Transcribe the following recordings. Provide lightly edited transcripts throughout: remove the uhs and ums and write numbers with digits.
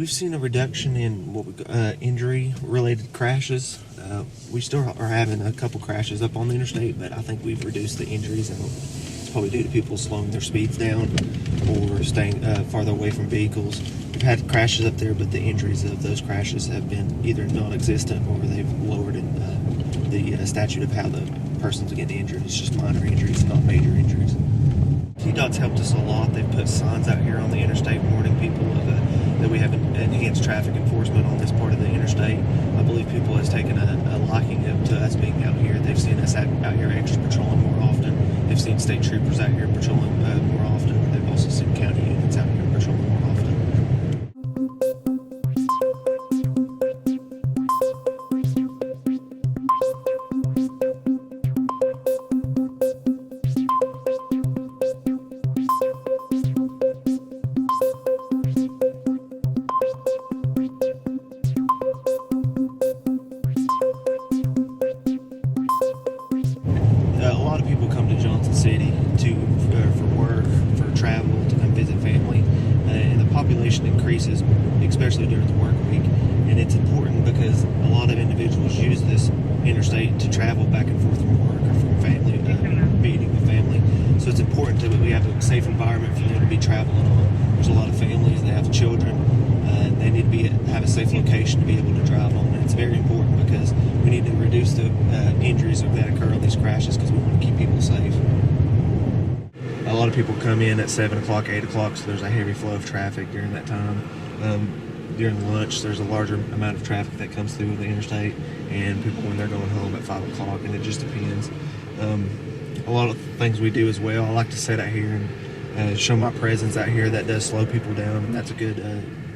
We've seen a reduction in injury-related crashes. We still are having a couple crashes up on the interstate, but I think we've reduced the injuries, and it's probably due to people slowing their speeds down or staying farther away from vehicles. We've had crashes up there, but the injuries of those crashes have been either non-existent or they've lowered in the statute of how the person's getting injured. It's just minor injuries, not major injuries. TDOT's helped us a lot. They've put signs out here on the interstate warning people that we have enhanced traffic enforcement on this part of the interstate. I believe people has taken a liking to us being out here. They've seen us out here extra patrolling more often. They've seen state troopers out here patrolling more often. They've also seen county units out here patrolling more often. A lot of people come to Johnson City for work, for travel, to come visit family, and the population increases, especially during the work week. And it's important because a lot of individuals use this interstate to travel back and forth from work or from family, meeting with family. So it's important that we have a safe environment for them to be traveling on. There's a lot of families that have children. They need to have a safe location to be able to drive on. And it's very important because we need to reduce the injuries that occur on these crashes because we want to keep people safe. A lot of people come in at 7 o'clock, 8 o'clock, so there's a heavy flow of traffic during that time. During lunch, there's a larger amount of traffic that comes through the interstate, and people when they're going home at 5 o'clock, and it just depends. A lot of things we do as well, I like to sit out here and show my presence out here. That does slow people down, and that's a good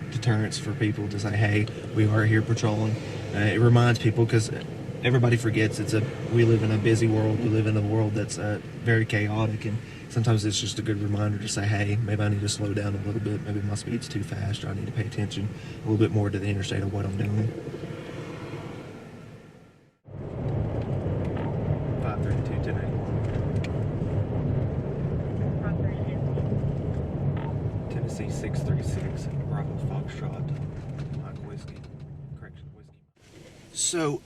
deterrence for people to say, hey, we are here patrolling. It reminds people, because everybody forgets we live in a busy world. We live in a world that's very chaotic, and sometimes it's just a good reminder to say, hey, maybe I need to slow down a little bit. Maybe my speed's too fast, or I need to pay attention a little bit more to the interstate of what I'm doing. 532, 1081. Tennessee 636, Bravo Foxtrot, Mike Whiskey, correction, Whiskey. So,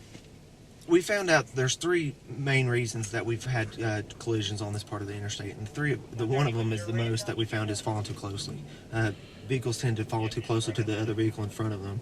we found out there's three main reasons that we've had collisions on this part of the interstate, and one of them is the most that we found is following too closely. Vehicles tend to follow too closely to the other vehicle in front of them,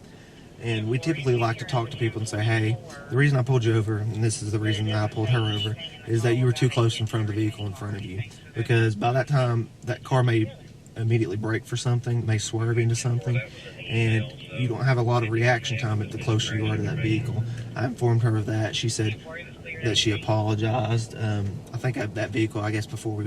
and we typically like to talk to people and say, hey, the reason I pulled you over, and this is the reason that I pulled her over, is that you were too close in front of the vehicle in front of you, because by that time that car may immediately brake for something, may swerve into something, and you don't have a lot of reaction time at the closer you are to that vehicle. I informed her of that. She said that she apologized. I think that vehicle, I guess before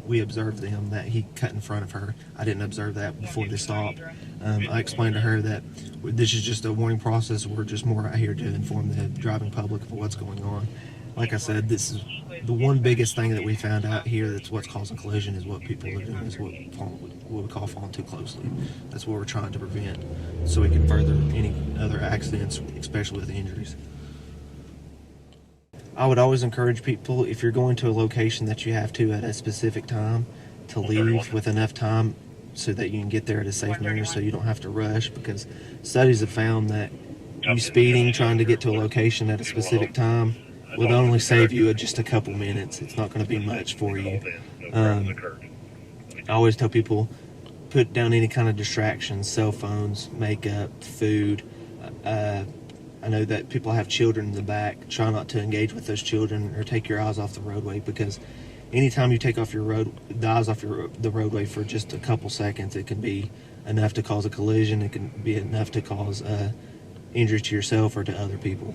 we observed them, that he cut in front of her. I didn't observe that before they stopped. I explained to her that this is just a warning process. We're just more out here to inform the driving public of what's going on. Like I said, this is the one biggest thing that we found out here that's what's causing collision is what people are doing, is what we call falling too closely. That's what we're trying to prevent, so we can further any other accidents, especially with injuries. I would always encourage people, if you're going to a location that you have to at a specific time, to leave with enough time so that you can get there at a safe manner, so you don't have to rush, because studies have found that you speeding, trying to get to a location at a specific time, will only save you just a couple minutes. It's not going to be much for you. I always tell people, put down any kind of distractions, cell phones, makeup, food. I know that people have children in the back. Try not to engage with those children or take your eyes off the roadway, because anytime you take off the eyes off the roadway for just a couple seconds, it can be enough to cause a collision. It can be enough to cause injury to yourself or to other people.